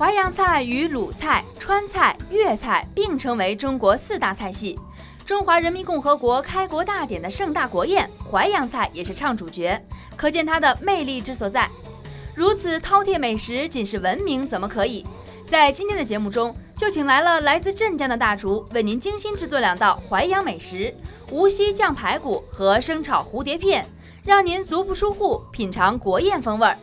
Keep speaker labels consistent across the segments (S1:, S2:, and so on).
S1: 淮扬菜与鲁菜、川菜、粤菜并称为中国4大菜系。中华人民共和国开国大典的盛大国宴，淮扬菜也是唱主角，可见它的魅力之所在。如此饕餮美食，仅是闻名怎么可以？在今天的节目中，就请来了来自镇江的大厨，为您精心制作2道淮扬美食——无锡酱排骨和生炒蝴蝶片，让您足不出户品尝国宴风味儿。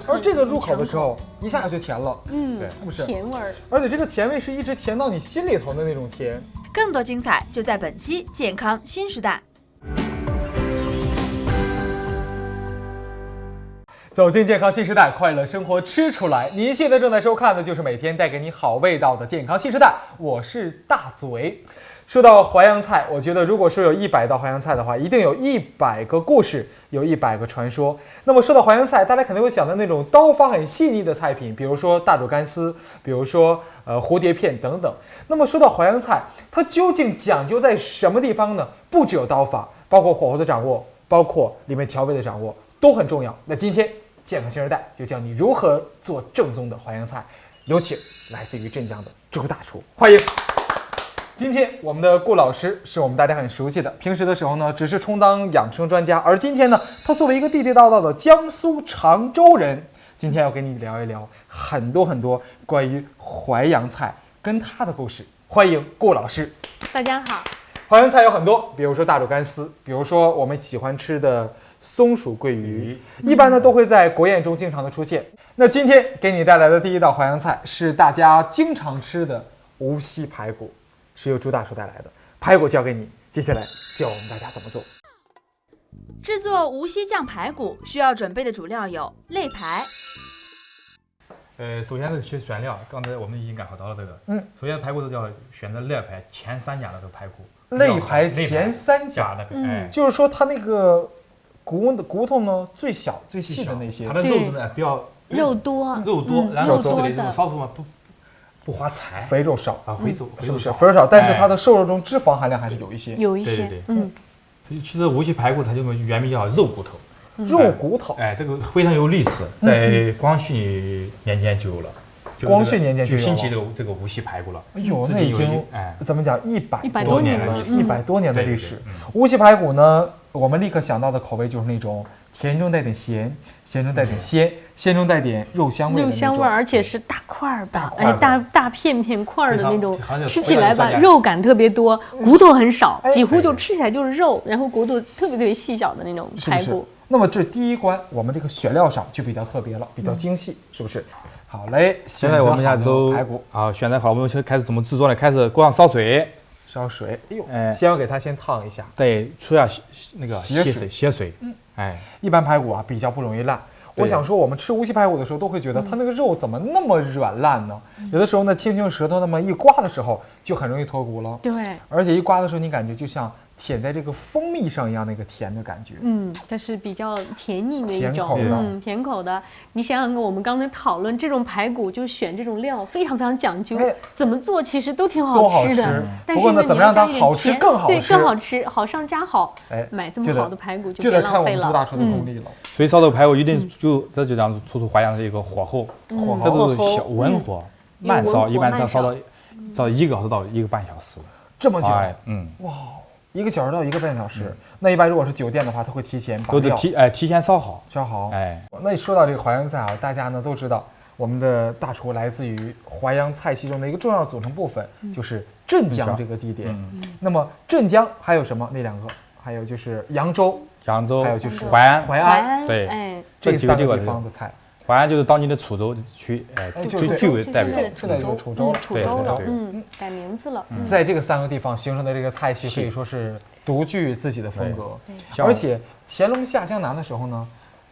S2: 而这个入口的时候，一下就甜了，
S3: 对，
S2: 是不是？
S3: 甜味儿，
S2: 而且这个甜味是一直甜到你心里头的那种甜。
S1: 更多精彩就在本期《健康新时代》。
S2: 走进健康新时代，快乐生活吃出来。您现在正在收看的就是每天带给你好味道的健康新时代，我是大嘴。说到淮扬菜，我觉得如果说有100道淮扬菜的话，一定有100个故事，有100个传说。那么说到淮扬菜，大家肯定会想到那种刀法很细腻的菜品，比如说大煮干丝，比如说蝴蝶片等等。那么说到淮扬菜，它究竟讲究在什么地方呢？不只有刀法，包括火候的掌握，包括里面调味的掌握都很重要。那今天健康新时代就教你如何做正宗的淮扬菜，有请来自于镇江的朱大厨，欢迎。今天我们的顾老师是我们大家很熟悉的，平时的时候呢只是充当养生专家，而今天呢他作为一个地地道道的江苏常州人，今天要跟你聊一聊很多关于淮扬菜跟他的故事。欢迎顾老师。
S3: 大家好。
S2: 淮扬菜有很多，比如说大煮干丝，比如说我们喜欢吃的松鼠桂鱼，一般呢都会在国宴中经常的出现。那今天给你带来的第一道淮扬菜是大家经常吃的无锡排骨，是由朱大厨带来的。排骨交给你，接下来教我们大家怎么做。
S1: 制作无锡酱排骨需要准备的主料有肋排。
S4: 首先是些选料，刚才我们已经感受到了这个。首先排骨是要选择肋排前3甲的这个排骨。
S2: 肋排前3甲
S4: 那个，
S2: 就是说它那个骨头呢最小最细的那些，
S4: 它的肉质呢比较
S3: 肉多，
S4: 然后肚子里那种烧出嘛不滑柴，
S2: 肥肉少
S4: 啊，
S2: 是不是？肥肉少，但是它的瘦肉中脂肪含量还是有一些，
S4: 对，其实无锡排骨它这个原名叫肉骨头，
S2: 肉骨头，
S4: 这个非常有历史，在光绪年间就有了。
S2: 光绪年间就
S4: 兴起这个无锡排骨了。
S2: 哎呦，那已经怎么讲100
S3: 多年
S2: 了，100多年的历史。无锡排骨呢，我们立刻想到的口味就是那种甜中带点咸，咸中带点鲜，鲜中带点肉香味的那种。
S3: 肉香味，而且是大块儿吧，大片块的那种，吃起来吧肉感特别多，骨头很少，几乎就吃起来就是肉，然后骨头特别细小的那种排骨。
S2: 那么这第一关，我们这个选料上就比较特别了，比较精细，是不是？好嘞，
S4: 现在我们现在都
S2: 排骨
S4: 啊，选择好，我们先开始怎么制作呢？开始锅上烧水，
S2: 哎呦，先要给它先烫一下，
S4: 对，出下那个血水，
S2: 一般排骨啊比较不容易烂。我想说，我们吃无锡排骨的时候都会觉得它那个肉怎么那么软烂呢？有的时候呢，轻轻舌头那么一刮的时候，就很容易脱骨了。
S3: 对，
S2: 而且一刮的时候，你感觉就像舔在这个蜂蜜上一样，那个甜的感觉。
S3: 它是比较甜腻的一
S2: 种，
S3: 甜口的。你想想看，我们刚才讨论这种排骨，就选这种料非常讲究，怎么做其实都挺好吃的。但是呢，
S2: 怎么让它好吃更好吃？
S3: 对，更好吃，好上加好。买这么好的排骨
S2: 就
S3: 别浪费了。
S2: 看我们朱大厨的功力了。
S4: 所以烧这个排骨一定这就讲出淮扬的一个火候，这都是小文火，慢烧，一般它烧到1个小时到1个半小时。
S2: 这么久？哇，1个小时到1个半小时。那一般如果是酒店的话，它会提前
S4: 都提前烧好。
S2: 那一说到这个淮扬菜啊，大家呢都知道，我们的大厨来自于淮扬菜系中的一个重要组成部分，就是镇江这个地点。那么镇江还有什么？那2个，还有就是扬州，还有就是淮安，
S4: 对，
S2: 这3个地方的菜。
S4: 淮安就是当今的楚州区，最为代表，
S2: 是的，楚州
S3: 了，改名字了。
S2: 在这个3个地方形成的这个菜系可以说是独具自己的风格，而且乾隆下江南的时候呢，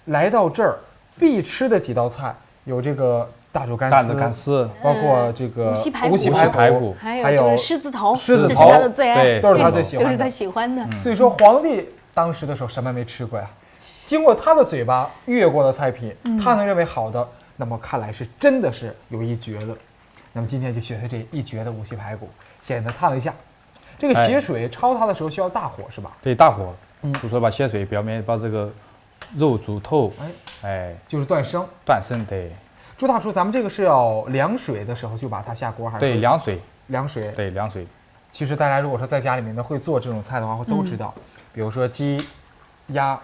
S2: 来到这儿必吃的几道菜有这个大煮干丝，包括这个无锡排骨，
S3: 还有狮子头，
S2: 这
S3: 是他的最爱，
S2: 都是他最喜欢的，
S3: 都是他喜欢的。
S2: 所以说皇帝当时的时候什么没吃过呀？经过他的嘴巴越过的菜品，他能认为好的，那么看来是真的是有一绝的。那么今天就学学这一绝的无锡排骨，先给它烫一下。这个血水焯它的时候需要大火是吧？
S4: 对，大火，煮出把血水表面把这个肉煮透，
S2: 就是断生。
S4: 对。
S2: 朱大厨，咱们这个是要凉水的时候就把它下锅，还是？
S4: 对，凉水。
S2: 凉水。
S4: 对，凉水。
S2: 其实大家如果说在家里面呢会做这种菜的话，会都知道，比如说鸡、鸭，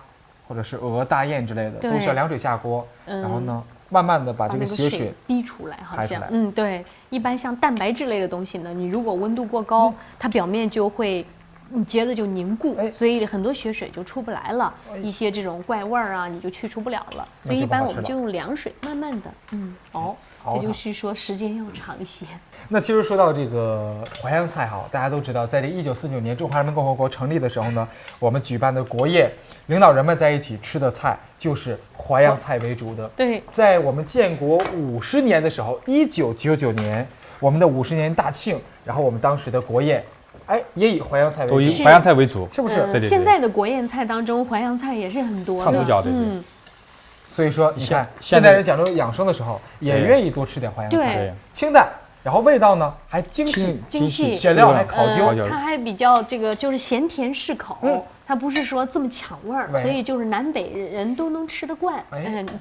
S2: 或者是鹅、大雁之类的，都是要凉水下锅，然后呢，慢慢的把这个血水
S3: 逼出来，好像，对。一般像蛋白质类的东西呢，你如果温度过高，它表面就会。你结的就凝固，所以很多血水就出不来了，一些这种怪味儿啊，你就去除不了了。所以一般我们就用凉水慢慢的熬，也就是说时间要长一些。
S2: 那其实说到这个淮扬菜哈，大家都知道，在这1949年中华人民共和国成立的时候呢，我们举办的国宴，领导人们在一起吃的菜就是淮扬菜为主的。
S3: 对，
S2: 在我们建国50年的时候，1999年我们的50年大庆，然后我们当时的国宴。也以淮扬菜为主，
S4: 都以淮扬菜为主，
S2: 是不是？
S4: 对。
S3: 现在的国宴菜当中，淮扬菜也是很多的。
S4: 唱主角，对。
S2: 所以说，你看，现代人讲究养生的时候，也愿意多吃点淮扬菜，
S3: 对，
S2: 清淡，然后味道呢还精细，选料还考究，
S3: 它还比较这个就是咸甜适口。它不是说这么抢味儿，所以就是南北人都能吃得惯。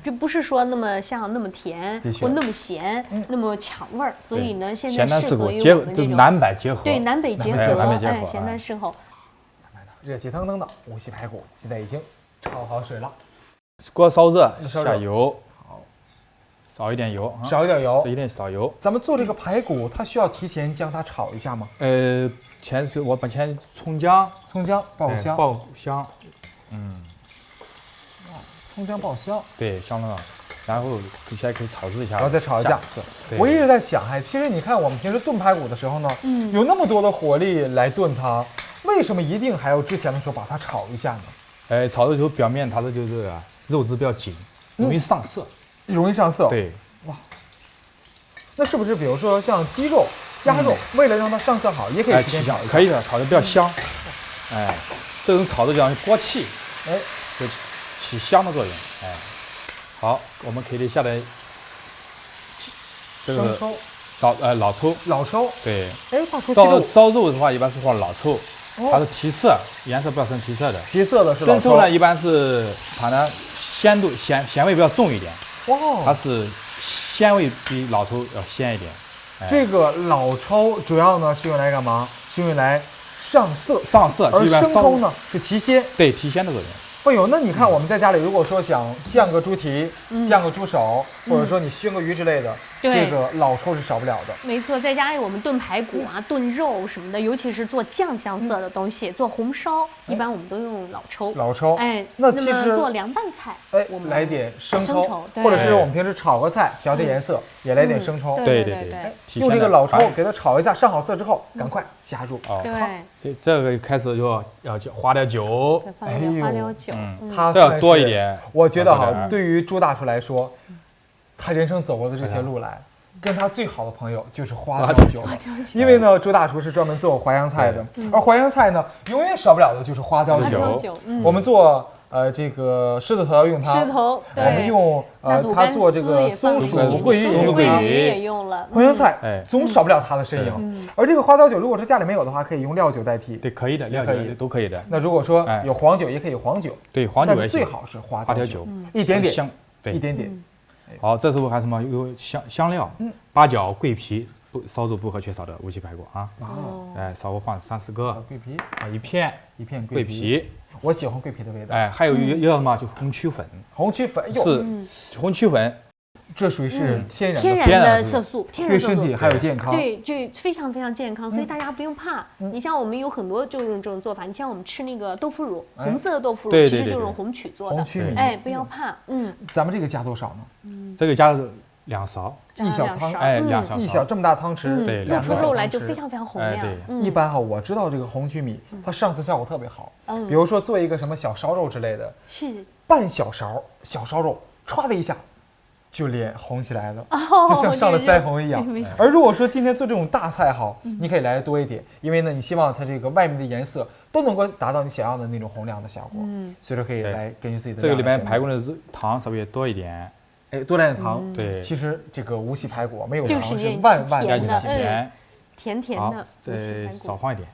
S3: 就不是说那么像那么甜或那么咸，那么抢味儿。所以呢，现在适合于我们这种
S4: 南北结合。
S3: 对，南北结合，咸淡适口。
S2: 热气腾腾的无锡排骨现在已经焯好水了，
S4: 锅烧热，下油，好，少一点油，
S2: 少一点油，
S4: 一定少油。
S2: 咱们做这个排骨，它需要提前将它炒一下吗？
S4: 我把葱姜
S2: 爆香，葱姜爆香，
S4: 对，香了，然后现在可以炒制一下，
S2: 然后再炒一下。我一直在想，其实你看我们平时炖排骨的时候呢，有那么多的火力来炖它，为什么一定还要之前的时候把它炒一下呢？
S4: 炒的时候表面它的就是肉质比较紧，容易上色，
S2: 对，哇，那是不是比如说像鸡肉？鸭肉为了让它上色好，也可以提前炒一下。
S4: 可以的，炒的比较香。这种炒的叫锅气，就起香的作用。好，我们可以下来这个老抽，对。烧肉的话，一般是放老抽，它是提色，颜色不要深提色的。
S2: 提色的是老抽。
S4: 生抽呢，一般是它呢鲜味比较重一点。
S2: 哇，
S4: 它是鲜味比老抽要鲜一点。
S2: 这个老抽主要呢是用来干嘛？是用来上色，而生抽呢是提鲜，
S4: 对，提鲜的作用。
S2: 哎呦，那你看我们在家里如果说想酱个猪蹄、酱个猪手，或者说你熏个鱼之类的，这个老抽是少不了的。
S3: 没错，在家里我们炖排骨啊、炖肉什么的，尤其是做酱香色的东西，做红烧，一般我们都用老抽。
S2: 那其实
S3: 做凉拌菜，
S2: 我们来点生抽，或者是我们平时炒个菜调点颜色，也来点生抽。
S3: 对，
S2: 用这个老抽给它炒一下，上好色之后，赶快加入。
S3: 对，
S4: 这个开始就要花点酒。
S3: 花点酒。
S2: 它
S4: 要多一点。
S2: 我觉得对于朱大厨来说，他人生走过的这些路来，跟他最好的朋友就是花雕酒。因为呢，朱大厨是专门做淮扬菜的，而淮扬菜呢，永远少不了的就是花雕酒。我们做这个狮子头要用它，我们用它做这个松鼠桂鱼
S3: 也用了。
S2: 淮扬菜总少不了它的身影。而这个花雕酒，如果说家里没有的话，可以用料酒代替。
S4: 对，可以的，料酒都可以的。
S2: 那如果说有黄酒，也可以黄酒。
S4: 对，黄酒也行。
S2: 但是最好是花雕酒，
S4: 一
S2: 点点
S4: 香，
S2: 一点点。
S4: 好，这时候还什么有香料，八角、桂皮，烧肉不可缺少的无锡排骨啊。稍微放3-4个
S2: 桂皮
S4: 一片桂皮。
S2: 我喜欢桂皮的味道。
S4: 还有一个什么，就红曲粉。
S2: 红曲粉
S4: 是红曲粉，
S2: 这属于是天然
S3: 的色素，
S2: 对身体还有健康。
S3: 对，就非常非常健康，所以大家不用怕。你像我们有很多就是这种做法，你像我们吃那个豆腐乳，红色的豆腐乳，其实就是红曲做的。
S2: 红曲米。
S3: 不要怕。
S2: 咱们这个加多少呢？
S4: 这个加2勺，
S2: 一小汤
S4: ，2小，
S2: 一小这么大汤匙，
S4: 对，
S3: 做出肉来就非常非常红亮。
S2: 一般我知道这个红曲米，它上色效果特别好。比如说做一个什么小烧肉之类的，
S3: 是
S2: 半小勺小烧肉，歘的一下就脸红起来了，就像上了腮红一样。而如果说今天做这种大菜你可以来的多一点，因为呢，你希望它这个外面的颜色都能够达到你想要的那种红亮的效果。所以说可以来根据自己的。
S4: 这个里面排骨的糖稍微多一点。
S2: 多来点糖。
S4: 对，
S2: 其实这个无锡排骨没有糖
S3: 是
S2: 万万
S3: 的
S4: 甜，
S3: 甜的。
S4: 再少放一点。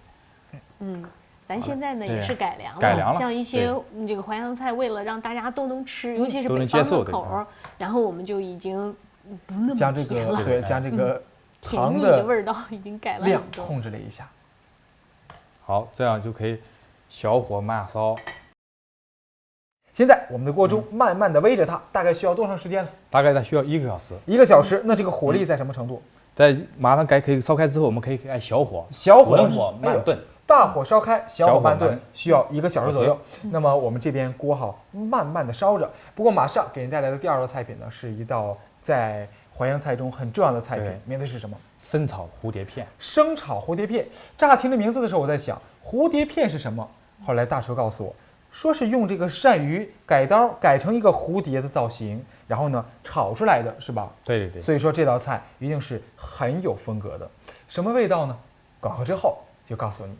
S3: 咱现在呢也是改良了，像一些这个淮扬菜，为了让大家都能吃，尤其是北方的口，然后我们就已经不那么
S2: 将这
S3: 甜了，
S2: 个对将这个
S3: 甜
S2: 糖
S3: 腻的味道已经改了
S2: 量
S3: 很多。
S2: 控制了一下。
S4: 好，这样就可以小火慢烧，
S2: 现在我们的锅中慢慢的煨着它，大概需要多长时间呢？
S4: 大概它需要1个小时。
S2: 1个小时。那这个火力在什么程度？
S4: 在马上可以烧开之后，我们可以按小火，
S2: 小火
S4: 文火慢炖。
S2: 大火烧开，小火慢炖
S4: 小火慢，
S2: 需要1个小时左右。那么我们这边锅好，慢慢的烧着。不过马上给您带来的第2道菜品呢，是一道在淮扬菜中很重要的菜品
S4: 对，
S2: 名字是什么？
S4: 生炒蝴蝶片。
S2: 生炒蝴蝶片。乍听这名字的时候，我在想蝴蝶片是什么？后来大厨告诉我，说是用这个鳝鱼改刀改成一个蝴蝶的造型，然后呢炒出来的，是吧？
S4: 对对对。
S2: 所以说这道菜一定是很有风格的。什么味道呢？广告之后就告诉你。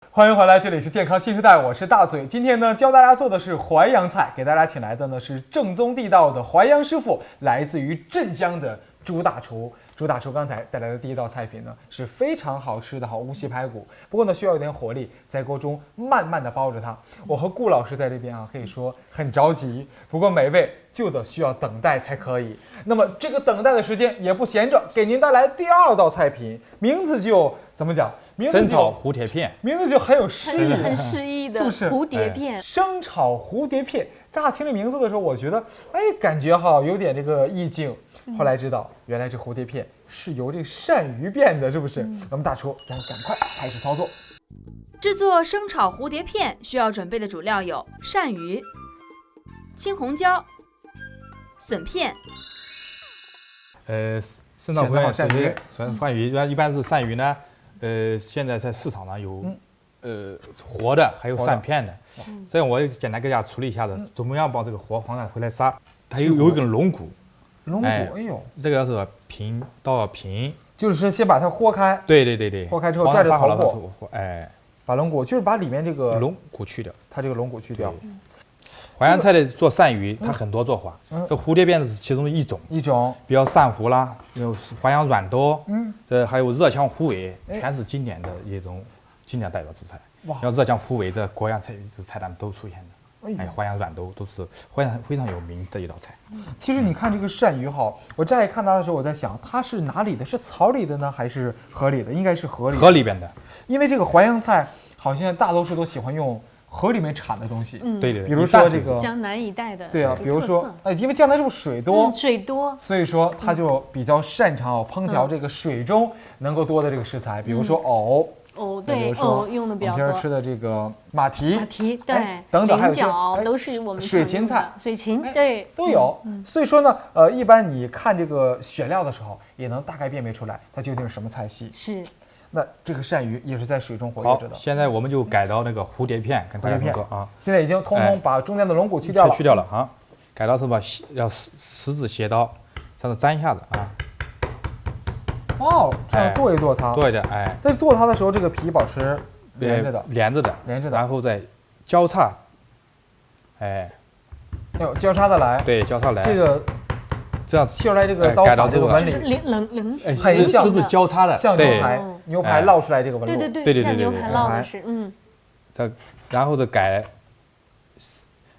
S2: 欢迎回来，这里是健康新时代，我是大嘴。今天呢，教大家做的是淮扬菜，给大家请来的呢是正宗地道的淮扬师傅，来自于镇江的朱大厨。朱大厨刚才带来的第1道菜品呢是非常好吃的乌溪排骨，不过呢需要一点火力，在锅中慢慢的煲着它。我和顾老师在这边可以说很着急，不过每位就得需要等待才可以。那么这个等待的时间也不闲着，给您带来第2道菜品，名字就怎么讲？
S4: 生炒蝴蝶片，
S2: 名字就很有诗意，
S3: 很诗意的，
S2: 是不是？
S3: 蝴蝶片，
S2: 生炒蝴蝶片。乍听这名字的时候，我觉得感觉有点这个意境。后来知道，原来这蝴蝶片是由这鳝鱼变的，是不是？那么大厨，咱赶快开始操作。
S1: 制作生炒蝴蝶片需要准备的主料有鳝鱼、青红椒、笋片。
S4: 生炒蝴蝶片鳝鱼，一般是鳝鱼呢，现在在市场上有，活的，还有鳝片的。这样我也简单给大家处理一下子，怎么样把这个活放回来杀？它有一根龙骨。
S2: 龙骨，哎呦，
S4: 这个要是平，
S2: 就是先把它豁开。
S4: 对对对对，
S2: 豁开之后蘸着头
S4: 骨，
S2: 把龙骨，就是把里面这个
S4: 龙骨去掉，
S2: 它这个龙骨去掉。
S4: 淮扬菜的做鳝鱼，它很多做法，这蝴蝶片是其中一种，比较鳝糊啦，有淮扬软豆，这还有热腔虎尾，全是经典的一种经典代表之菜。要热腔虎尾，这国阳菜这菜单都出现的。淮扬软豆都是淮扬非常有名的一道菜。
S2: 其实你看这个鳝鱼我乍一看它的时候，我在想它是哪里的？是草里的呢，还是河里的？应该是河里。
S4: 河里边的，
S2: 因为这个淮扬菜好像大多数都喜欢用河里面产的东西。
S4: 对对。
S2: 比如说这个
S3: 江南一带的。
S2: 对啊，比如说因为江南是不是水多？
S3: 水多，
S2: 所以说它就比较擅长烹调这个水中能够多的这个食材，比如说藕。
S3: 对，藕用的比较多。
S2: 平时吃的这个马蹄，
S3: 对，
S2: 等等，还有
S3: 角都是我们
S2: 水芹菜、
S3: 水芹，对，
S2: 都有。所以说呢，一般你看这个选料的时候，也能大概辨别出来它究竟是什么菜系。
S3: 是。
S2: 那这个鳝鱼也是在水中活跃着的。
S4: 现在我们就改到那个蝴蝶片，跟大家说啊。
S2: 现在已经通通把中间的龙骨去掉了。
S4: 去掉了啊，改到什么？要十字斜刀，这样子粘一下子啊。
S2: 这样剁一剁它，
S4: 剁一点，
S2: 在剁它的时候，这个皮保持连着的，
S4: 然后再交叉，
S2: 交叉的来，
S4: 对，交叉来，这样
S2: 切出来这个刀法这个纹理，很像
S4: 十字交叉的，
S2: 像牛排烙出来这个纹路，
S3: 对，像牛排烙的是，
S4: 然后再改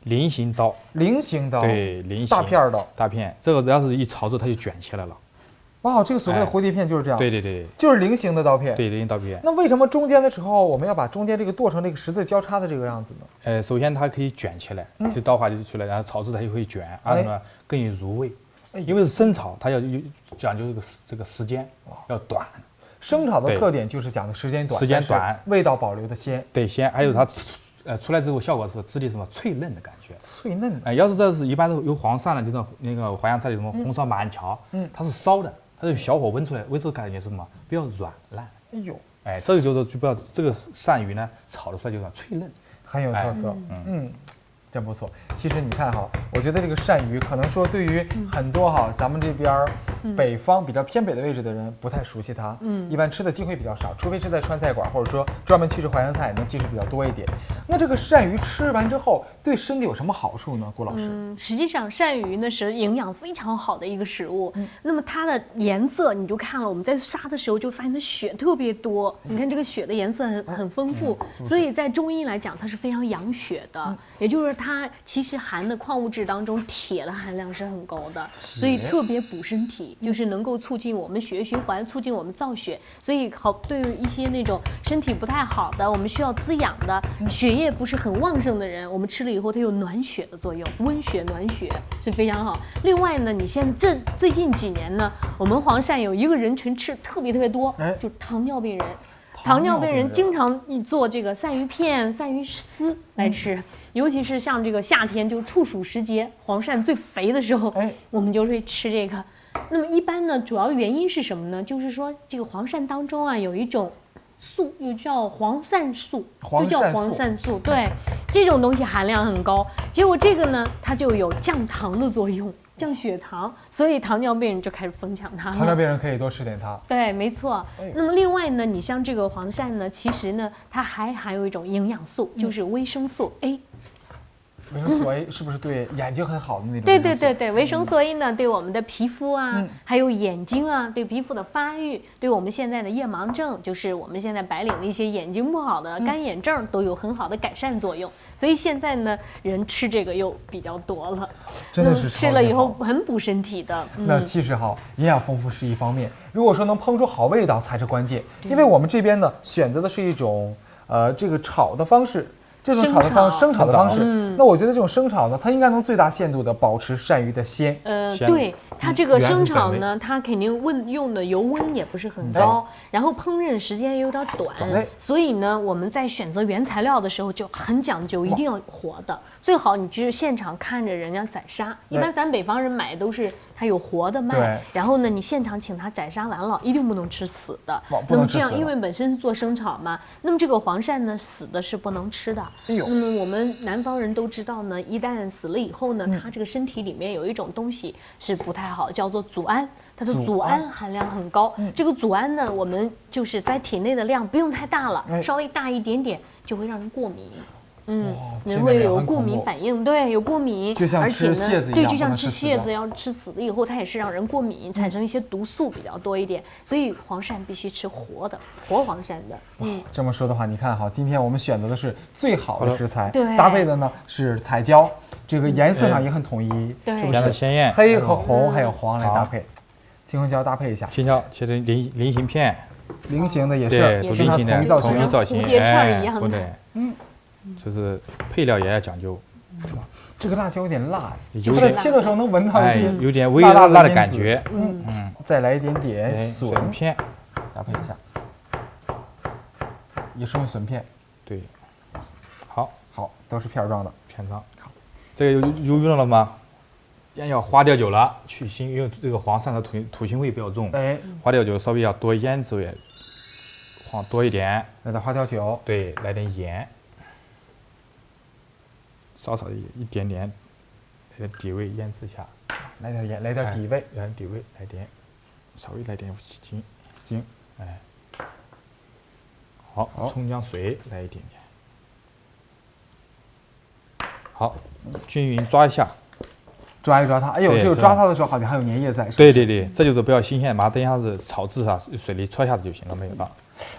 S4: 菱形刀，对，菱形
S2: 大片的，
S4: 大片，这个要是一炒之后它就卷起来了。
S2: 这个所谓的蝴蝶片就是这样。
S4: 对，
S2: 就是菱形的刀片。
S4: 对，菱形刀片。
S2: 那为什么中间的时候我们要把中间这个剁成这个十字交叉的这个样子
S4: 呢？首先它可以卷起来，这刀法就出来，然后炒制它就会卷，更有入味。因为是生炒，它要讲究这个时间要短。
S2: 生炒的特点就是讲的时间短，味道保留的鲜。
S4: 对，鲜，还有它出来之后效果是质地什么脆嫩的感觉。
S2: 脆嫩
S4: 的。要是这是一般有黄鳝的，就是那个淮扬菜里什么红烧满桥，它是烧的。它是小火煨出来，煨出感觉是什么？比较软烂。这个就不要这个鳝鱼呢，炒的出来就叫脆嫩，
S2: 很有特色。真不错。其实你看我觉得这个鳝鱼可能说对于很多咱们这边北方比较偏北的位置的人不太熟悉它，一般吃的机会比较少，除非是在川菜馆或者说专门去吃淮扬菜能接触比较多一点。那这个鳝鱼吃完之后对身体有什么好处呢？郭老师？
S3: 实际上鳝鱼呢是营养非常好的一个食物。那么它的颜色你就看了，我们在杀的时候就发现它血特别多，你看这个血的颜色很丰富，所以在中医来讲它是非常养血的，也就是它其实含的矿物质当中铁的含量是很高的，所以特别补身体，就是能够促进我们血液循环，促进我们造血。所以好，对于一些那种身体不太好的，我们需要滋养的，血液不是很旺盛的人，我们吃了以后它有暖血的作用，温血暖血是非常好。另外呢，你现在最近几年呢，我们黄鳝有一个人群吃特别多，就是糖尿病人。糖尿病人经常做这个鳝鱼片、鳝鱼丝来吃，尤其是像这个夏天，就是处暑时节，黄鳝最肥的时候，我们就会吃这个。那么一般呢，主要原因是什么呢？就是说这个黄鳝当中啊，有一种素，又叫黄鳝素，就叫黄鳝素。对，这种东西含量很高，结果这个呢，它就有降糖的作用。降血糖，所以糖尿病人就开始疯抢它了。
S2: 糖尿病人可以多吃点它。
S3: 对，没错。那么另外呢，你像这个黄鳝呢，其实呢，它还含有一种营养素，就是维生素 A。
S2: 维生素 A 是不是对眼睛很好的那种？
S3: 对，维生素 A 呢，对我们的皮肤啊，还有眼睛啊，对皮肤的发育，对我们现在的夜盲症，就是我们现在白领的一些眼睛不好的干眼症，都有很好的改善作用。所以现在呢，人吃这个又比较多了，
S2: 真的是
S3: 吃了以后很补身体的。
S2: 那气势好，营养丰富是一方面，如果说能烹出好味道才是关键。因为我们这边呢，选择的是一种这个炒的方式。这种生炒的方式，那我觉得这种生炒呢，它应该能最大限度的保持鳝鱼的鲜。
S3: 对，它这个生炒呢，它肯定用的油温也不是很高，然后烹饪时间也有点短，所以呢，我们在选择原材料的时候就很讲究，一定要活的。最好你就是现场看着人家宰杀，一般咱北方人买都是它有活的卖，然后呢，你现场请他宰杀完了，一定不能吃死的。那么这样，因为本身做生炒嘛，那么这个黄鳝呢，死的是不能吃的。那么我们南方人都知道呢，一旦死了以后呢，它这个身体里面有一种东西是不太好，叫做祖胺。它的祖胺含量很高，这个祖胺呢，我们就是在体内的量不用太大了，稍微大一点点就会让人过敏。人会有过敏反应，对，有过敏，
S2: 就像吃蟹子一样，
S3: 对，就像吃蟹子，要吃死了以后，它也是让人过敏，产生一些毒素比较多一点，所以黄鳝必须吃活的，活黄鳝的。
S2: 这么说的话，你看哈，今天我们选择的是最好的食材，
S3: 对，
S2: 搭配的呢是彩椒，这个颜色上也很统一，
S3: 对，
S2: 是不是？
S4: 鲜艳，
S2: 黑和红还有黄来搭配，青红椒搭配一下，
S4: 青椒切成菱形片，
S2: 菱形的也是
S4: 都菱形的，统一造型，
S3: 蝴蝶片一样的，
S4: 就是配料也要讲究。
S2: 这个辣椒有点辣，它在切的时候能闻到一些
S4: 有点微辣辣的感觉。
S2: 再来一点点
S4: 笋片，
S2: 搭配一下，也是用笋片。
S4: 对，好，
S2: 都是片状的。
S4: 片状。好，这个有用了吗？要花雕酒了，去腥，因为这个黄鳝的土腥味比较重。花雕酒稍微要多腌制味，放多一点。
S2: 来点花雕酒。
S4: 对，来点盐。稍一点点，来点底味腌制一下，
S2: 来点盐，来点底味，
S4: 来点，稍微来点鸡精，好，葱姜水来一点点，好，均匀抓一下，
S2: 抓它。哎呦，这个抓它的时候好像还有粘液在。
S4: 对，这就是不要新鲜，把它等一下子炒制它，水里搓一下子就行了，没有了。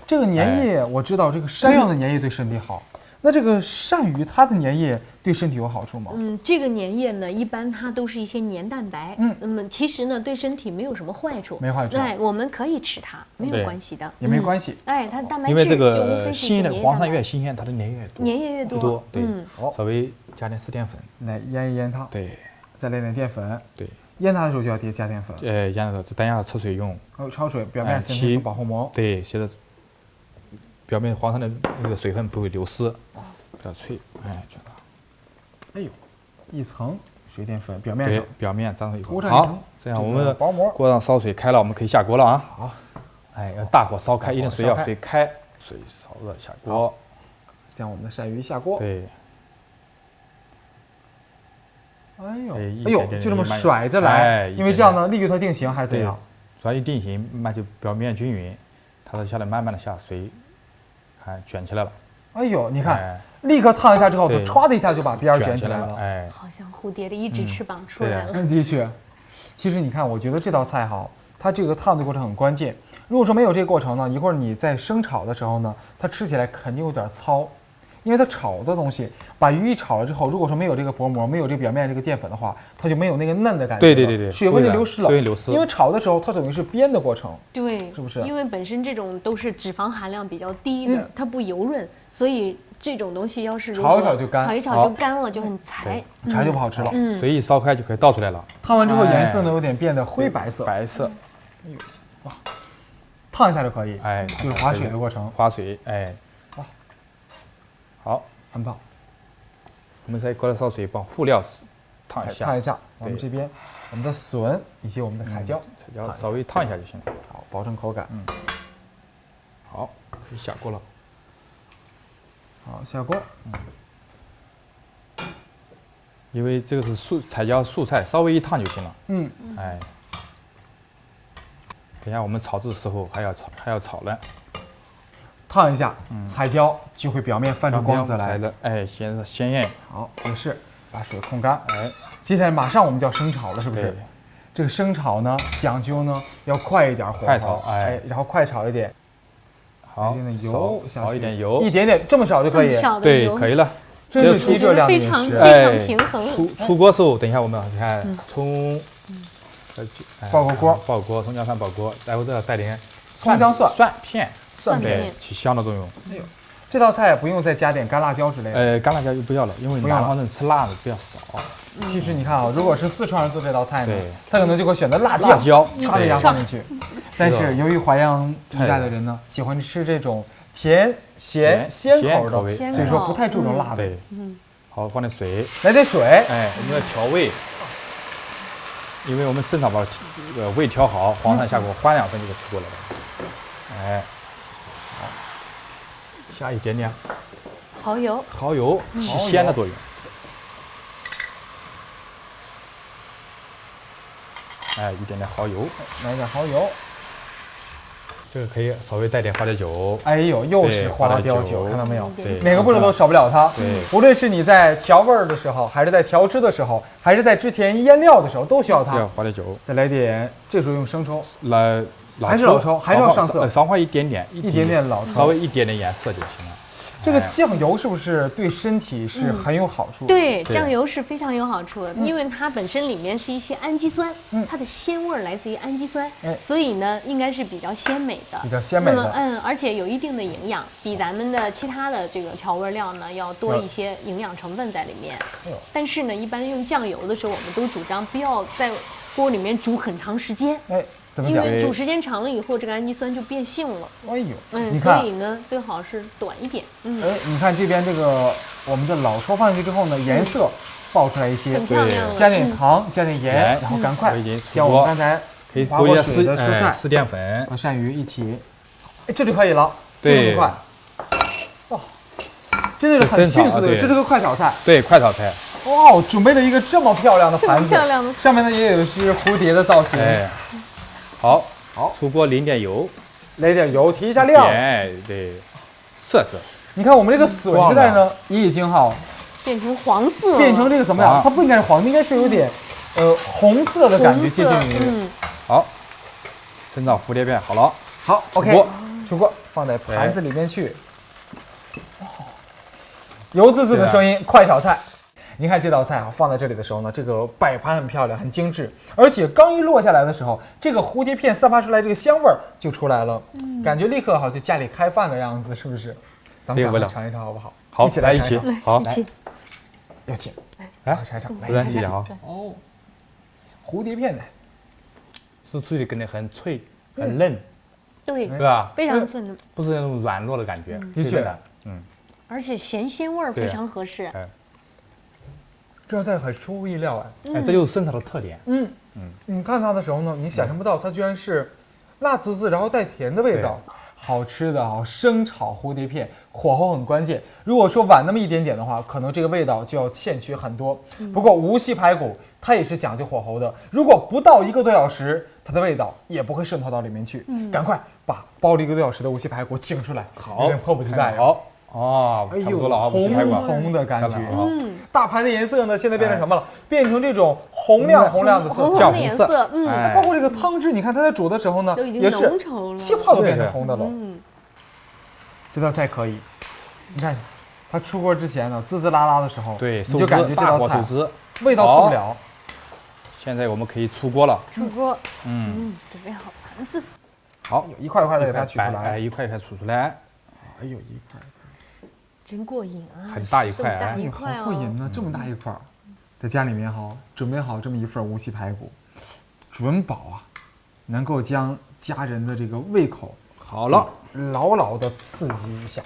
S2: 这个粘液我知道，这个山药的粘液对身体好。那这个鳝鱼它的粘液对身体有好处吗？
S3: 这个粘液呢，一般它都是一些粘蛋白。那么其实呢，对身体没有什么坏处。
S2: 没坏处。
S3: 我们可以吃它，没有关系的。
S2: 也没关系。
S3: 它蛋白质
S4: 因为这个新鲜的黄鳝越新鲜，它的粘液越多。对，稍微加点湿淀粉
S2: 来腌一腌它。
S4: 对，
S2: 再来点淀粉。
S4: 对，
S2: 腌它的时候就要加淀粉。
S4: 腌的时候等一下焯水用。
S2: 焯水，表面形成一层保护膜。
S4: 对，写的表面黄鳝的那个水分不会流失。比较脆，觉得，
S2: 哎呦，一层水淀粉，表面
S4: 粘上以后，
S2: 好，
S4: 这样我们锅上烧水开了，我们可以下锅了啊。
S2: 好，
S4: 要大火烧开，一定水要水开，水烧热下锅。
S2: 像我们的鳝鱼下锅。
S4: 对。
S2: 哎呦，就这么甩着来，因为这样呢，利于它定型还是怎样？
S4: 主要一定型，那就表面均匀，它下来慢慢的下水，卷起来了。
S2: 哎呦，你看。立刻烫一下之后，它歘的一下就把边卷起来了，
S3: 好像蝴蝶的一只翅膀出来了。
S2: 的确，其实你看，我觉得这道菜哈，它这个烫的过程很关键。如果说没有这个过程呢，一会儿你在生炒的时候呢，它吃起来肯定有点糙，因为它炒的东西，把鱼一炒了之后，如果说没有这个薄膜，没有这个表面这个淀粉的话，它就没有那个嫩的感觉。
S4: 对，
S2: 水分就流失了。
S4: 水分流失。
S2: 因为炒的时候，它等于是煸的过程。
S3: 对，
S2: 是不是？
S3: 因为本身这种都是脂肪含量比较低的，它不油润，所以这种东西要是
S2: 炒一炒就干，
S3: 炒一炒就干了，就很柴，
S2: 柴就不好吃了。
S4: 水一烧开就可以倒出来了。
S2: 烫完之后颜色呢有点变得灰白色。
S4: 白色。
S2: 哎呦，哇！烫一下就可以。
S4: 哎，
S2: 就是划水的过程。
S4: 划水，哎。
S2: 哇，
S4: 好，
S2: 很棒。
S4: 我们再过来烧水，把糊料烫一下。
S2: 烫一下，我们这边我们的笋以及我们的彩椒，
S4: 稍微烫一下就行了。
S2: 好，保证口感。
S4: 好，可以下锅了。
S2: 好，下锅。
S4: 因为这个是彩椒素菜，稍微一烫就行了。哎。等一下我们炒制的时候还要炒呢。
S2: 烫一下，彩椒就会表面泛出光泽来。
S4: 哎，鲜艳。
S2: 好，也是把水控干。哎，接下来马上我们就要生炒了，是不是？这个生炒呢，讲究呢要快一点火候，
S4: 快炒，哎，
S2: 然后快炒一点。
S4: 好，
S2: 一点点油，
S4: 少一点油，
S2: 一点点，这么少就可以。
S4: 对，可以了。
S2: 这是低热量的饮食，
S3: 非常平衡。
S4: 出锅时候，等一下我们看葱，
S2: 爆个锅，
S4: 爆锅，葱姜蒜爆锅，然后这带点
S2: 葱姜蒜
S4: 片。
S3: 蒜片
S4: 起香的作用。
S2: 哎呦，这道菜不用再加点干辣椒之类的。
S4: 干辣椒就不要了，因为南方人吃辣的比较少。
S2: 其实你看啊，如果是四川人做这道菜呢，他可能就会选择辣椒，咔的一下放进去。但是由于淮阳一带的人呢，喜欢吃这种甜咸鲜口的，所以说不太注重辣的。
S4: 好，放点水，
S2: 来点水。
S4: 哎，我们要调味，因为我们生炒把味调好，黄上下锅，欢2分就出锅了。哎。下一点点
S3: 蚝
S4: 油起鲜的作用。哎，一点点蚝油，
S2: 来点蚝油。
S4: 这个可以稍微带点花雕酒。
S2: 哎呦，又是花雕酒，看到没有？
S4: 对，
S2: 哪个步骤都少不了它。
S4: 对，
S2: 无论是你在调味儿的时候，还是在调汁的时候，还是在之前腌料的时候，都需要它。
S4: 花雕酒。
S2: 再来点，这时候用生抽。
S4: 还
S2: 是老抽，还是要上色，
S4: 少放一点点
S2: 老抽，
S4: 稍微一点点颜色就行了。
S2: 这个酱油是不是对身体是很有好处的？
S3: 对，酱油是非常有好处的，因为它本身里面是一些氨基酸，它的鲜味来自于氨基酸，所以呢，应该是比较鲜美的。
S2: 比较鲜美的。
S3: 而且有一定的营养，比咱们的其他的这个调味料呢要多一些营养成分在里面。但是呢，一般用酱油的时候，我们都主张不要在锅里面煮很长时间。
S2: 因
S3: 为煮时间长了以后，这个氨基酸就变性了。
S2: 哎呦，
S3: 所以呢，最好是短一点。
S2: 你看这边这个我们的老抽放进去之后呢，颜色爆出来一些，
S3: 很漂亮。
S2: 加点糖，加点盐，然后赶快将我们刚才划过水的蔬菜、
S4: 湿淀粉
S2: 和鳝鱼一起，这就可以了，就这么快。哇，真的是很迅速的，这是个快炒菜。
S4: 对，快炒菜。
S2: 哇，准备了一个这么漂亮的盘子，上面呢也有是蝴蝶的造型。
S4: 好，出锅淋点油，
S2: 来点油，提一下亮。
S4: 哎，对，色泽。
S2: 你看我们这个笋现在呢也已经
S3: 变成黄色，
S2: 变成这个怎么样？它不应该是黄，应该是有点红色的感觉接近于。
S4: 好，生炒蝴蝶片好了。
S2: 好 ，OK， 出锅放在盘子里面去。油滋滋的声音，快炒菜。您看这道菜放在这里的时候呢，这个摆盘很漂亮，很精致，而且刚一落下来的时候，这个蝴蝶片散发出来这个香味儿就出来了，感觉立刻就家里开饭的样子，是不是？咱们赶快尝一尝好不好？
S4: 好，
S2: 一起来尝。
S4: 好，
S2: 来，有请，
S4: 来
S2: 尝一尝，
S4: 来一起啊！
S2: 哦，蝴蝶片呢，
S4: 是脆的，跟那很脆，很嫩，
S3: 对
S4: 吧？
S3: 非常脆嫩，
S4: 不是那种软弱的感觉，
S2: 的确的，
S3: 而且咸鲜味儿非常合适。
S2: 这道菜很出乎意料
S4: 哎，这就是生炒的特点。
S2: 你看它的时候呢，你想象不到它居然是辣滋滋，然后带甜的味道，好吃的生炒蝴蝶片，火候很关键。如果说晚那么一点点的话，可能这个味道就要欠缺很多。不过无锡排骨它也是讲究火候的，如果不到1个多小时，它的味道也不会渗透到里面去。赶快把煲了1个多小时的无锡排骨请出来，
S4: 好，
S2: 有点迫不及待。
S4: 好。哦，
S2: 哎呦，
S4: 红
S2: 红的感觉，大盘的颜色呢，现在变成什么了？变成这种红亮的色彩，
S3: 酱红色。
S2: 包括这个汤汁，你看它在煮的时候呢，也是气泡都变成红的了。这道菜可以，你看，它出锅之前呢，滋滋啦啦的时候，
S4: 对，
S2: 你就感觉这道菜味道错不了。
S4: 现在我们可以出锅了。
S3: 出锅，准备好盘子。
S2: 好，一块一块的给它取出来，
S4: 一块一块取出来。
S2: 哎呦，一块，
S3: 真过瘾啊！
S4: 很大一块啊，
S3: 大一块
S2: 好过瘾呢，这么大一块。在家里面准备好这么一份无锡排骨，准保啊，能够将家人的这个胃口
S4: 好了，
S2: 牢牢的刺激一下。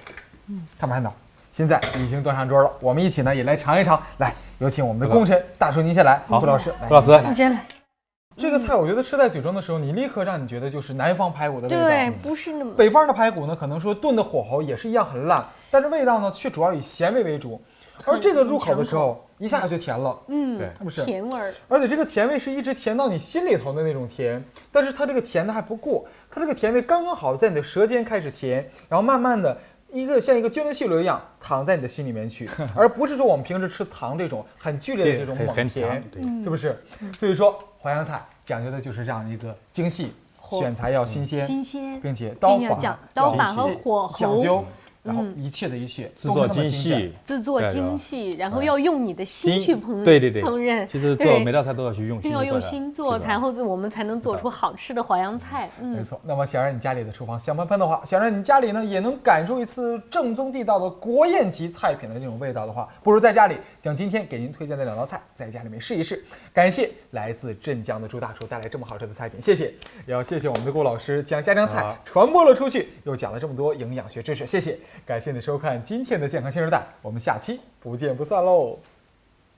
S2: 看没看到？现在已经端上桌了，我们一起呢也来尝一尝。来，有请我们的功臣大叔您先来，顾老师，
S4: 顾老师
S3: 你先来。
S2: 这个菜我觉得吃在嘴中的时候，你立刻让你觉得就是南方排骨的味道。
S3: 对，不是那么。
S2: 北方的排骨呢，可能说炖的火候也是一样很烂，但是味道呢却主要以咸味为主。而这个入口的时候，一下就甜了，
S4: 对，
S2: 是不是？
S3: 甜味儿。
S2: 而且这个甜味是一直甜到你心里头的那种甜，但是它这个甜的还不过，它这个甜味刚刚好在你的舌尖开始甜，然后慢慢的像一个涓流细流一样淌在你的心里面去，而不是说我们平时吃糖这种很剧烈的这种猛甜，是不是？所以说淮扬菜讲究的就是这样一个精细，选材要新鲜，并且刀法
S3: 和火候
S2: 讲究。然后一切的一切
S4: 制作精细，
S3: 然后要用你的心去烹饪。
S4: 其实做每道菜都要去用心，
S3: 要用心做，然后我们才能做出好吃的淮扬菜。
S2: 没错。那么想让你家里的厨房香喷喷的话，想让你家里呢也能感受一次正宗地道的国宴级菜品的这种味道的话，不如在家里将今天给您推荐的2道菜在家里面试一试。感谢来自镇江的朱大厨带来这么好吃的菜品，谢谢。也要谢谢我们的顾老师将家常菜传播了出去，又讲了这么多营养学知识，谢谢。感谢你收看今天的健康新时代，我们下期不见不散喽。